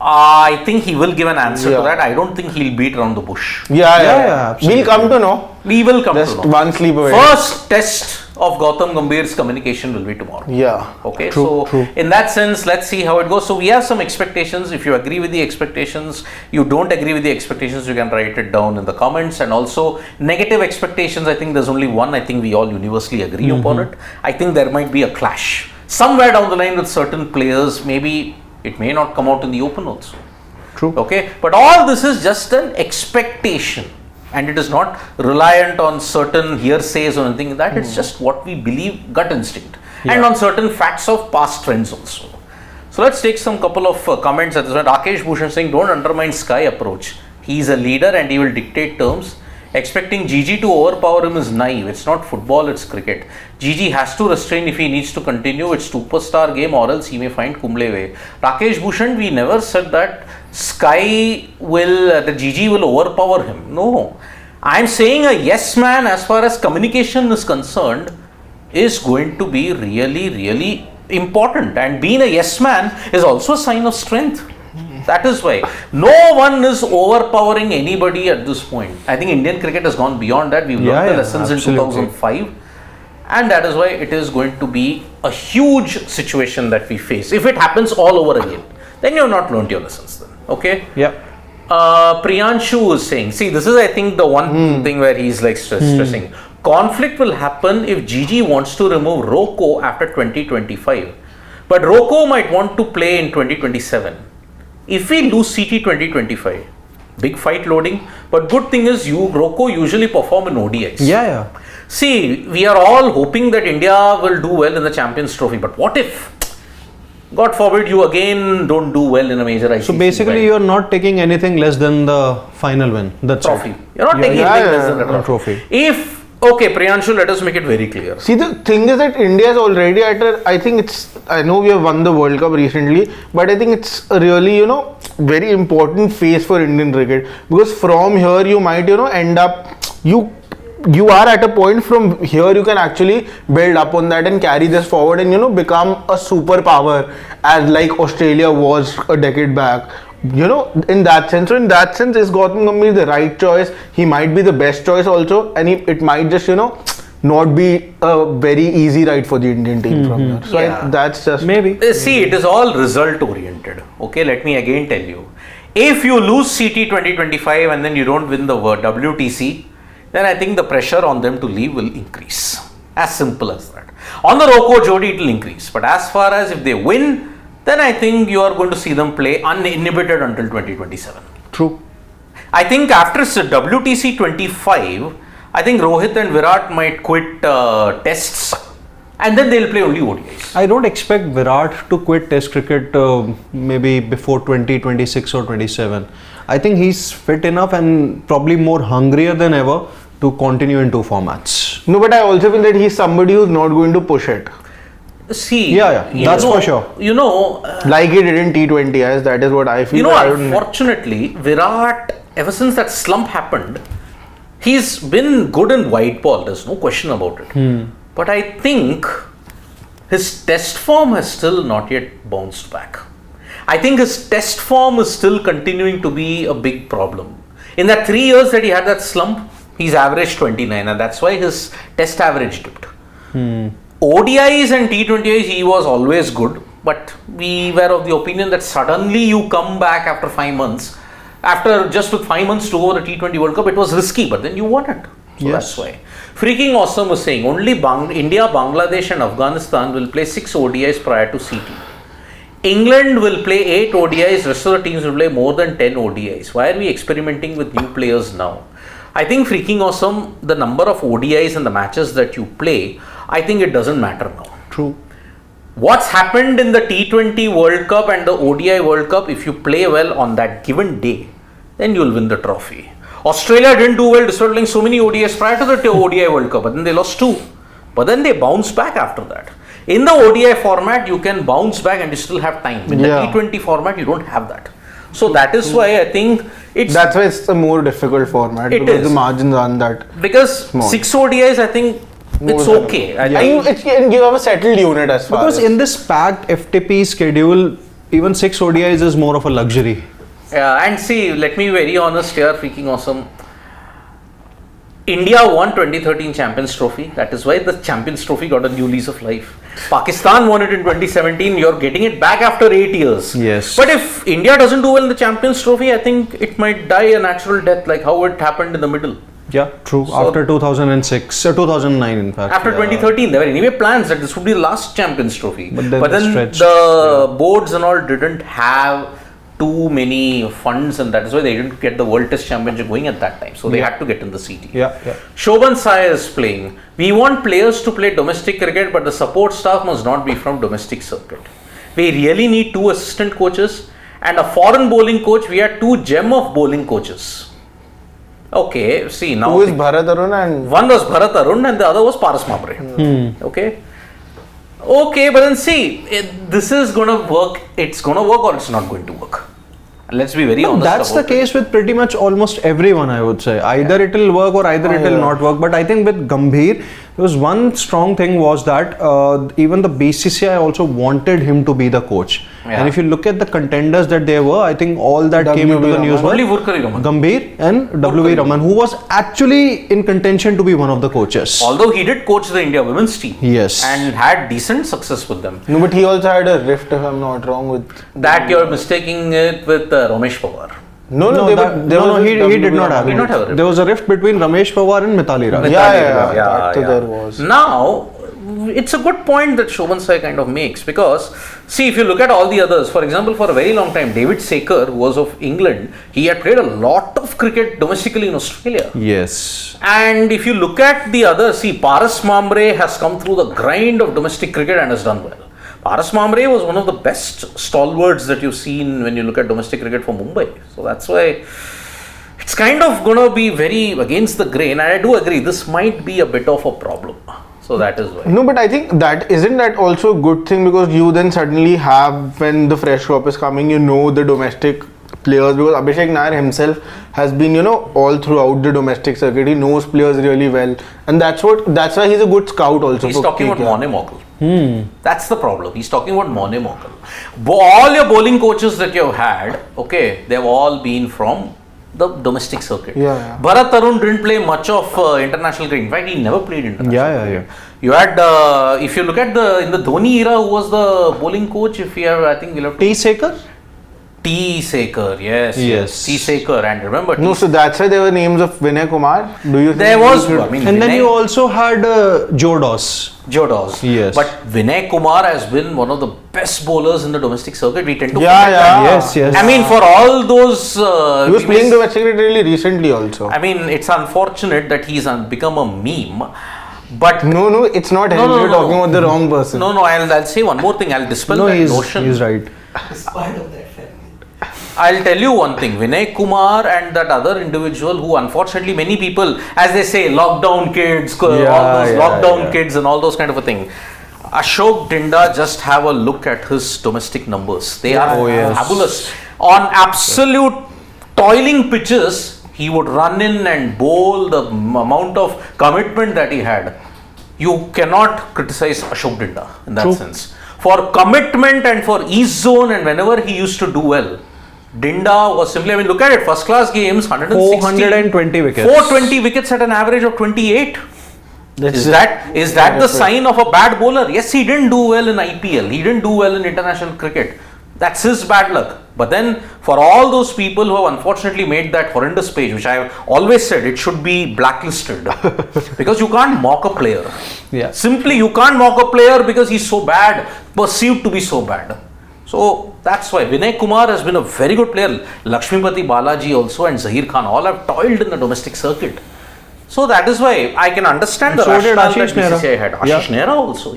I think he will give an answer to Yeah. that. I don't think he'll beat around the bush. Yeah, absolutely. we'll come to know. We will come Just to know. one sleep away. First test of Gautam Gambhir's communication will be tomorrow. Yeah. Okay, True, so true. in that sense, let's see how it goes. So we have some expectations. If you agree with the expectations, you don't agree with the expectations, you can write it down in the comments. And also negative expectations, I think there's only one. I think we all universally agree upon it. I think there might be a clash somewhere down the line with certain players. Maybe it may not come out in the open also. True. Okay, but all this is just an expectation. And it is not reliant on certain hearsays or anything like that. It's just what we believe, gut instinct, and on certain facts of past trends also. So let's take some couple of comments at this one. Rakesh Bhushan saying, don't undermine Sky approach. He is a leader and he will dictate terms. Expecting Gigi to overpower him is naive. It's not football, it's cricket. Gigi has to restrain if he needs to continue. It's superstar game or else he may find Kumble way. Rakesh Bhushan, we never said that Sky will, the Gigi will overpower him. No. I'm saying a yes man as far as communication is concerned is going to be really, really important. And being a yes man is also a sign of strength. That is why no one is overpowering anybody at this point. I think Indian cricket has gone beyond that. We've learned the lessons absolutely. in 2005. And that is why it is going to be a huge situation that we face. If it happens all over again, then you have not learned your lessons then. Okay? Yeah. Priyanshu is saying, see, this is I think the one thing where he's like stressing. Conflict will happen if Gigi wants to remove Rocco after 2025. But Rocco might want to play in 2027. If we lose CT 2025, big fight loading, but good thing is Rocco usually perform in ODIs. Yeah. See, we are all hoping that India will do well in the Champions Trophy, but what if, God forbid, you again don't do well in a major ICC? So basically, you're not taking anything less than the final win. That's trophy. it. You're not taking anything less than the trophy. If, okay, Priyanshu, let us make it very clear. See, the thing is that India is already at I know we have won the World Cup recently, but I think it's a really, very important phase for Indian cricket, because from here you might, end up, you are at a point from here you can actually build up on that and carry this forward and, become a superpower as like Australia was a decade back. In that sense. So in that sense, is Gautam Gambhir the right choice? He might be the best choice also, and it might just, not be a very easy ride for the Indian team from here. So that's just Maybe. See, it is all result oriented. Okay, let me again tell you. If you lose CT 2025 and then you don't win the WTC, then I think the pressure on them to leave will increase. As simple as that. On the Rocco Jodi, it will increase. But as far as if they win, then I think you are going to see them play uninhibited until 2027. True. I think after WTC 25, I think Rohit and Virat might quit tests and then they'll play only ODIs. I don't expect Virat to quit Test cricket maybe before 2026 or 27. I think he's fit enough and probably more hungrier than ever to continue in two formats. No, but I also feel that he's somebody who's not going to push it. See, that's for sure. Like he did in T20, as that is what I feel. Unfortunately, Virat, ever since that slump happened, he's been good in white ball, there's no question about it. But I think his test form has still not yet bounced back. I think his test form is still continuing to be a big problem. In that 3 years that he had that slump, he's averaged 29 and that's why his test average dipped. ODIs and T20Is he was always good, but we were of the opinion that suddenly you come back after 5 months. After just with 5 months to go the T20 World Cup, it was risky, but then you won it. So that's why. Freaking Awesome was saying only India, Bangladesh and Afghanistan will play 6 ODIs prior to CT. England will play 8 ODIs, rest of the teams will play more than 10 ODIs. Why are we experimenting with new players now? I think Freaking Awesome, the number of ODIs and the matches that you play, I think it doesn't matter now. True. What's happened in the T20 World Cup and the ODI World Cup, if you play well on that given day, then you'll win the trophy. Australia didn't do well despite playing so many ODIs prior to the ODI World Cup, but then they lost 2. But then they bounced back after that. In the ODI format, you can bounce back and you still have time. In the T20 format, you don't have that. So that is why I think that's why it's a more difficult format, because the margins aren't that because small. 6 ODIs, I think it's okay. I think you have a settled unit as far because in this packed FTP schedule, even 6 ODIs is more of a luxury. And see, let me be very honest here, freaking awesome. India won 2013 Champions Trophy. That is why the Champions Trophy got a new lease of life. Pakistan won it in 2017. You're getting it back after 8 years. Yes. But if India doesn't do well in the Champions Trophy, I think it might die a natural death, like how it happened in the middle. Yeah, true. So after 2006, 2009 in fact. After 2013, there were anyway plans that this would be the last Champions Trophy. But then the boards and all didn't have too many funds, and that is why they didn't get the World Test Championship going at that time. So they had to get in the CT. Shobhan Sai is playing. We want players to play domestic cricket, but the support staff must not be from domestic circuit. We really need 2 assistant coaches and a foreign bowling coach. We had 2 gem of bowling coaches. Okay, see now. Who is Bharat Arun and one was Bharat Arun and the other was Paras Mamre. Okay, but then see, this is going to work. It's going to work or it's not going to work. Let's be very honest. That's the case with pretty much almost everyone, I would say. Either it will work or either it will not work. But I think with Gambhir, there was one strong thing was that even the BCCI also wanted him to be the coach. And if you look at the contenders that there were, I think all that came into the news were Gambhir and W.V. Raman, who was actually in contention to be one of the coaches. Although he did coach the India women's team. Yes. And had decent success with them. No, but he also had a rift, if I'm not wrong, with that. You're mistaking it with Ramesh Pawar. He did not have it. There was a rift between Ramesh Pawar and Mithali Raj. There was. Now, it's a good point that Shobhan Sai kind of makes, because see, if you look at all the others, for example, for a very long time, David Sekhar, who was of England, he had played a lot of cricket domestically in Australia. Yes. And if you look at the others, see, Paras Mamre has come through the grind of domestic cricket and has done well. Paras Mamre was one of the best stalwarts that you've seen when you look at domestic cricket for Mumbai. So that's why it's kind of going to be very against the grain. And I do agree, this might be a bit of a problem. So that is why. No, but I think that isn't that also a good thing, because you then suddenly have, when the fresh crop is coming, you know the domestic players, because Abhishek Nair himself has been, all throughout the domestic circuit. He knows players really well, and that's why he's a good scout also. He's talking about Mone Moghal. That's the problem. He's talking about Mone Moghal. All your bowling coaches that you've had, they've all been from the domestic circuit. Bharat Arun didn't play much of international cricket. In fact, he never played international cricket. You had, if you look at in the Dhoni era, who was the bowling coach? If you have, I think we'll have T. Sekhar? T. Sekhar, yes. T. Sekhar, and remember. So that's why there were names of Vinay Kumar. Do you think there was? And then you also had Joe Doss. Yes. But Vinay Kumar has been one of the best bowlers in the domestic circuit. We tend to forget that. Yes. I mean, for all those. He was playing domestic cricket really recently also. I mean, it's unfortunate that he's become a meme. But no, it's not him. You're talking about the wrong person. No, I'll say one more thing. I'll dispel that notion. He's right. I'll tell you one thing, Vinay Kumar and that other individual who unfortunately many people, as they say, lockdown kids, kids and all those kind of a thing. Ashok Dinda, just have a look at his domestic numbers. They are fabulous. On absolute toiling pitches, he would run in and bowl. The amount of commitment that he had, you cannot criticize Ashok Dinda in that sense. For commitment and for ease zone, and whenever he used to do well, Dinda was simply, I mean, look at it, first class games, 420 wickets. 420 wickets at an average of 28. Is that the sign of a bad bowler? Yes, he didn't do well in IPL. He didn't do well in international cricket. That's his bad luck. But then, for all those people who have unfortunately made that horrendous page, which I have always said it should be blacklisted, because you can't mock a player. Simply, you can't mock a player because he's so bad, perceived to be so bad. So that's why Vinay Kumar has been a very good player. Lakshmipati Balaji also and Zahir Khan all have toiled in the domestic circuit. So that is why I can understand the rationale that BCCI had. Ashish Nehra also,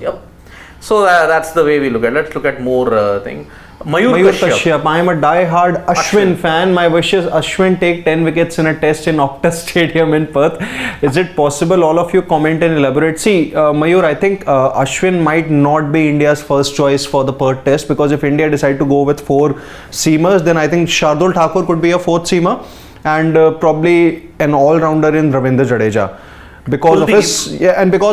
So that's the way we look at it. Let's look at more thing. Mayur Kashyap. I am a die-hard Ashwin fan. My wish is Ashwin take 10 wickets in a test in Optus Stadium in Perth. Is it possible? All of you comment and elaborate. See, Mayur, I think Ashwin might not be India's first choice for the Perth test, because if India decide to go with 4 seamers, then I think Shardul Thakur could be a 4th seamer, and probably an all-rounder in Ravindra Jadeja. Because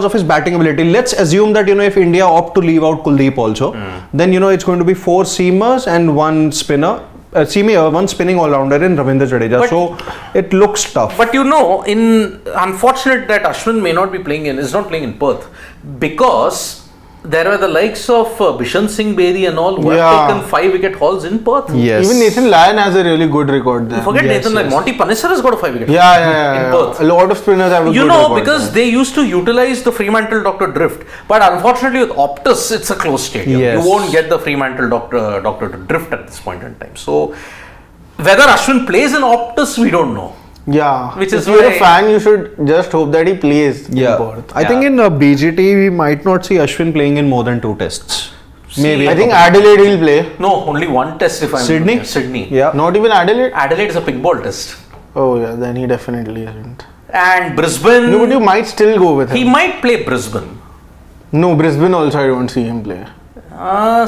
of his batting ability. Let's assume that if India opt to leave out Kuldeep also, then it's going to be 4 seamers and 1 spinner, one spinning all-rounder in Ravindra Jadeja. So it looks tough. But unfortunate that Ashwin may not be is not playing in Perth, because there were the likes of Bishan Singh Bedi and all who have taken 5-wicket hauls in Perth. Yes. Even Nathan Lyon has a really good record there. Forget Nathan Lyon. Monty Panesar has got a 5-wicket haul in Perth. A lot of spinners have a good record because they used to utilize the Fremantle Doctor drift. But unfortunately with Optus, it's a closed stadium. Yes. You won't get the Fremantle Doctor to drift at this point in time. So whether Ashwin plays in Optus, we don't know. Yeah, Which is if you're why- a fan, you should just hope that he plays in Perth. I think in BGT we might not see Ashwin playing in more than 2 tests. Maybe. I think Adelaide he'll play. No, only 1 test if I'm Sydney? Sydney. Yeah. Not even Adelaide? Adelaide is a pink ball test. Oh yeah, then he definitely isn't. And Brisbane, No, but you might still go with him. he might play Brisbane. No, Brisbane also I don't see him play.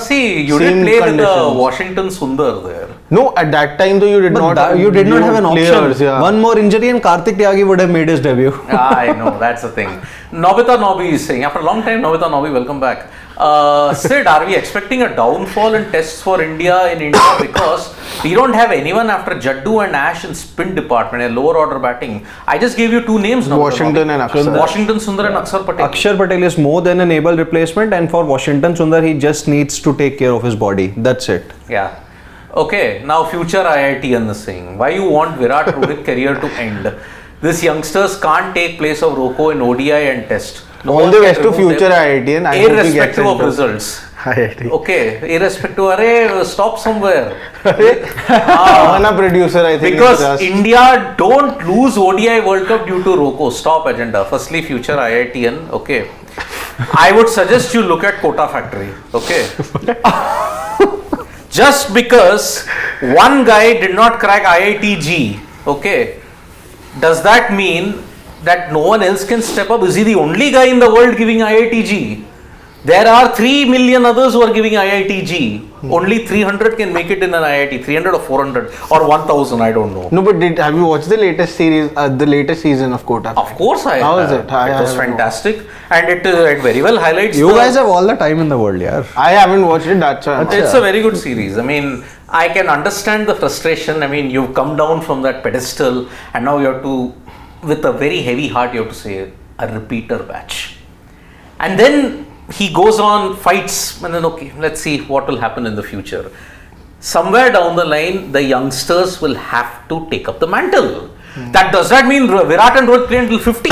See, you Same did play with the conditions. Washington Sundar there. No, at that time though you did not have an players, option. Yeah. One more injury and Karthik Tyagi would have made his debut. I know, that's the thing. Nobita Nobby is saying, after a long time, Nobita Nobby, welcome back. Sid, are we expecting a downfall in tests for India because we don't have anyone after Jaddu and Ash in spin department, a lower order batting? I just gave you 2 names now. Washington and Akshar. Washington Sundar and Akshar Patel. Akshar Patel is more than an able replacement, and for Washington Sundar, he just needs to take care of his body. That's it. Yeah. Okay, now future IITian is saying, why you want Virat Rohit career to end? These youngsters can't take place of Rocco in ODI and Test. All the best to future IITian. I hope he gets Irrespective of into results. IIT. Okay, irrespective, stop somewhere. One producer, I think. Because is just- India don't lose ODI World Cup due to Rocco. Stop agenda. Firstly, future IITian. Okay. I would suggest you look at Kota Factory. Okay. Just because one guy did not crack IITG. Okay. Does that mean that no one else can step up? Is he the only guy in the world giving IITG? There are 3 million others who are giving IITG. Only 300 can make it in an IIT. 300 or 400 or 1000, I don't know. No, but have you watched the latest series, the latest season of Kota? Of course I How is have. it? I was haven't fantastic. And it very well highlights You guys have all the time in the world, yeah. I haven't watched it, that's why. It's a very good series. I mean, I can understand the frustration. I mean, you've come down from that pedestal and now you have to, with a very heavy heart, you have to say a repeater batch. And then he goes on, fights, and then okay, let's see what will happen in the future. Somewhere down the line, the youngsters will have to take up the mantle. That does not mean Virat and Rohit play until 50.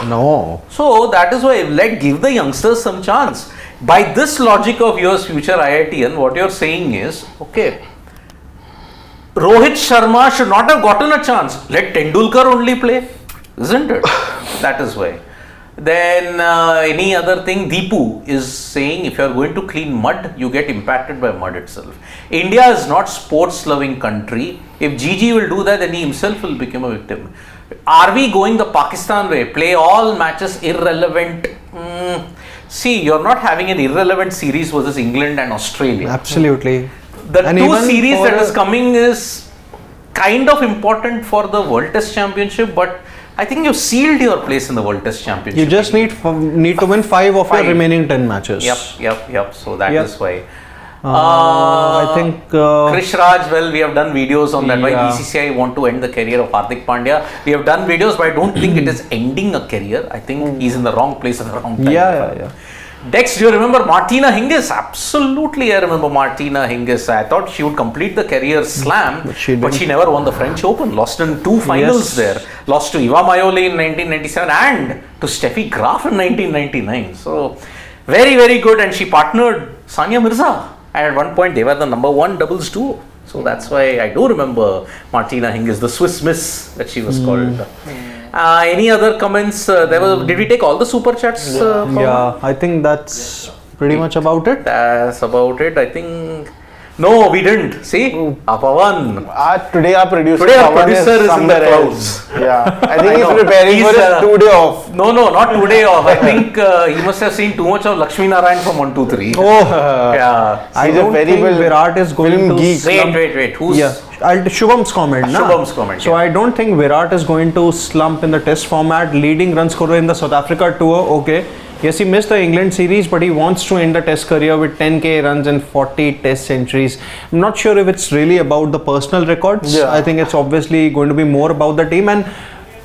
No. So that is why give the youngsters some chance. By this logic of yours, future IITian, what you're saying is, okay, Rohit Sharma should not have gotten a chance. Let Tendulkar only play, isn't it? That is why. Then any other thing, Deepu is saying if you are going to clean mud, you get impacted by mud itself. India is not sports loving country. If Gigi will do that, then he himself will become a victim. Are we going the Pakistan way? Play all matches irrelevant. See, you're not having an irrelevant series versus England and Australia. Absolutely. The And 2 even series for that is a- coming is kind of important for the World Test Championship, but I think you sealed your place in the World Test Championship. You just need to win 5 of your remaining 10 matches. Yep. So that Yep. is why. I think Krish Raj, well, we have done videos on that. Why Yeah. BCCI want to end the career of Hardik Pandya. We have done videos, but I don't think it is ending a career. I think he's in the wrong place at the wrong time. Yeah. Dex, do you remember Martina Hingis? Absolutely, I remember Martina Hingis. I thought she would complete the career slam, but she never won the French Open. Lost in 2 finals there. Lost to Eva Maioli in 1997 and to Steffi Graf in 1999. So, very, very good. And she partnered Sania Mirza. And at one point, they were the #1 doubles duo. So, that's why I do remember Martina Hingis, the Swiss Miss that she was called. Any other comments? Did we take all the super chats? yeah, I think that's pretty much about it. That's about it. I think. No, we didn't. See? Pawan. Today our producer, Today our Pawan producer is in the somewhere clouds. else. Yeah, I think I he's know. preparing He's, for his 2 day off. No, not 2 day off. I think he must have seen too much of Lakshmi Narayan from 1, 2, 3. Oh, Yeah. I He's a don't very think well Virat is going film to geek. slump. Wait. Who's. Yeah, Shubham's comment. Na? Shubham's comment, So yeah. I don't think Virat is going to slump in the test format. Leading run scorer in the South Africa tour. Okay. Yes, he missed the England series, but he wants to end the test career with 10k runs and 40 test centuries. I'm not sure if it's really about the personal records. Yeah. I think it's obviously going to be more about the team, and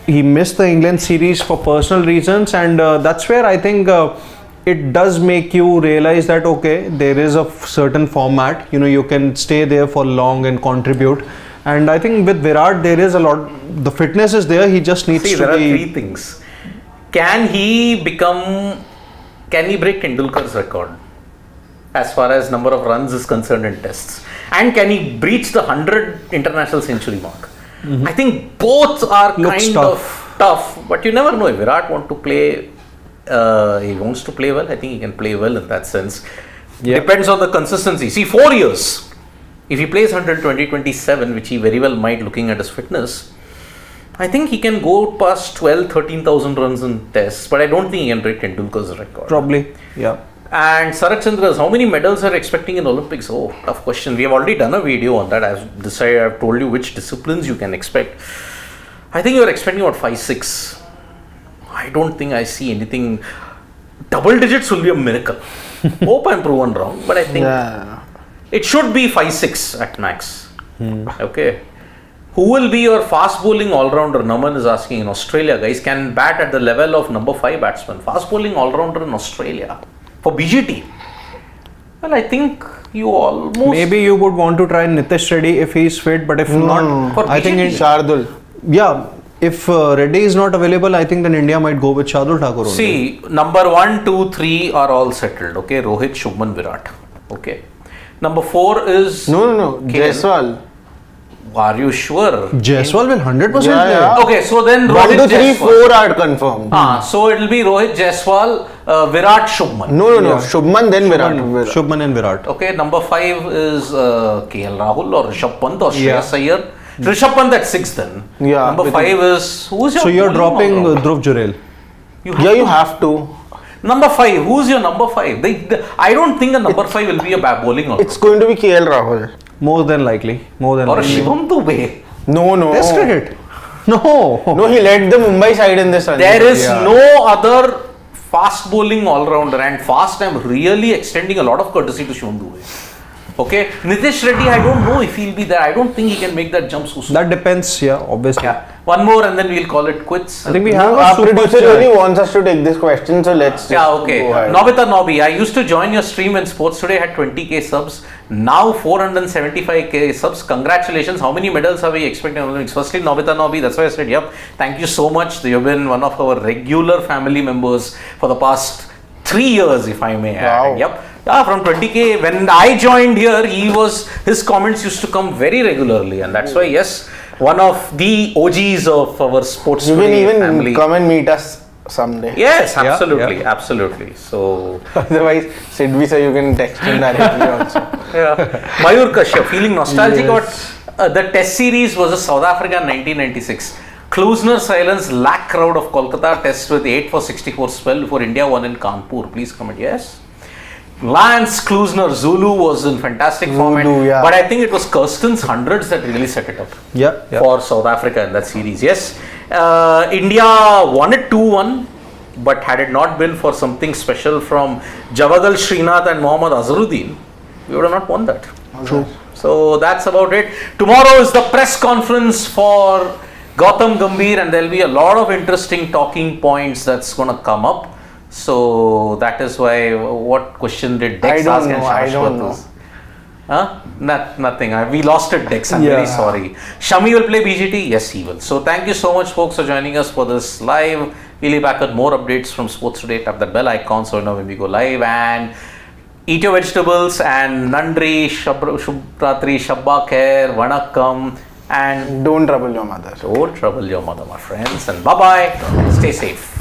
he missed the England series for personal reasons, and that's where I think it does make you realize that okay, there is a certain format, you can stay there for long and contribute. And I think with Virat there is a lot, the fitness is there, he just needs See, to there are be 3 things. Can he break Tendulkar's record as far as number of runs is concerned in tests? And can he breach the 100 international century mark? I think both are Looks kind of tough, but you never know. If Virat wants to play well, I think he can play well in that sense. Yeah. Depends on the consistency. See, 4 years. If he plays until 2027, which he very well might looking at his fitness, I think he can go past 13,000 runs in tests, but I don't think he can break Tendulkar's record. probably, yeah. And Sarat Chandra's, how many medals are expecting in Olympics? Oh, tough question. We have already done a video on that. I've told you which disciplines you can expect. I think you're expecting about 5-6. I don't think I see anything. Double digits will be a miracle. Hope I'm proven wrong, but I think it should be 5-6 at max. Okay. Who will be your fast bowling all-rounder? Naman is asking in Australia. Guys, can bat at the level of number 5 batsman. Fast bowling all-rounder in Australia. For BGT. Well, I think you almost... Maybe you would want to try Nitish Reddy if he's fit, but if not, For I think BJP. Shardul. if Reddy is not available, I think then India might go with Shardul Thakur only. See, number 1, 2, 3 are all settled. Okay, Rohit, Shubman, Virat. Okay. Number 4 is... No. Jaiswal. Are you sure? Jaiswal will 100% play. Yeah. Okay, so then 1, Rohit 2, 3, Jaiswal. 4 are confirmed. So it will be Rohit Jaiswal, Virat, Shubman. No. Shubman, then Virat. Shubman and Virat. Okay, number 5 is KL Rahul or Rishabh Pant or Yeah. Shreyas Iyer. Rishabh Pant at 6 then. Yeah. Number 5 is... Who's your So you're bowling dropping all-rounder? Dhruv Jurel. You have to. Number 5, who's your number 5? I don't think a number 5 will be a bowling all It's going to be KL Rahul. More than likely. or a Shivam Dubey. No. Test cricket. No. No, he led the Mumbai side in this. There is Yeah. no other fast bowling all-rounder, and fast I'm really extending a lot of courtesy to Shivam Dubey. Okay, Nitish Reddy, I don't know if he'll be there. I don't think he can make that jump so soon. That depends, obviously. Yeah. One more and then we'll call it quits. I think we have Our a super producer chat. really wants us to take this question, so let's just Okay. go ahead. Nobita Nobby, I used to join your stream when Sports Today had 20k subs. Now 475k subs. Congratulations. How many medals are we expecting in Olympics? Firstly, Nobita Nobby, that's why I said, yep. Thank you so much. You've been one of our regular family members for the past 3 years, if I may Wow. add. Yep. Yeah, from 20k. When I joined here, his comments used to come very regularly, and that's why, yes, one of the OGs of our Sports You can Today even family. come and meet us someday. Yes, Yeah, absolutely, yeah. absolutely. So, Otherwise, Sidvi sir, you can text him directly also. yeah. Mayur Kashyap, feeling nostalgic Yes. about the Test series versus South Africa in 1996. Klusner silence lakh crowd of Kolkata Test with 8 for 64 spell before India won in Kanpur. Please comment. Yes. Lance Klusner, Zulu was in fantastic format, yeah. but I think it was Kirsten's hundreds that really set it up Yeah. for South Africa in that series. Yes, India won it 2-1, but had it not been for something special from Javagal Srinath and Mohammad Azharuddin, we would have not won that. True. So that's about it. Tomorrow is the press conference for Gautam Gambhir, and there'll be a lot of interesting talking points that's going to come up. So that is why. What question did Dex I don't ask? And know, I don't Shashwat know. is- Huh? Nothing. We lost it, Dex. I'm Yeah. very sorry. Shami will play BGT? Yes, he will. So thank you so much, folks, for joining us for this live. We'll be back with more updates from Sports Today. Tap that bell icon so you know when we go live. And eat your vegetables. And Nandri, Shubratri, Shabba Khair, Vanakkam. And Don't trouble your mother. don't trouble your mother, my friends. And bye-bye. Stay safe.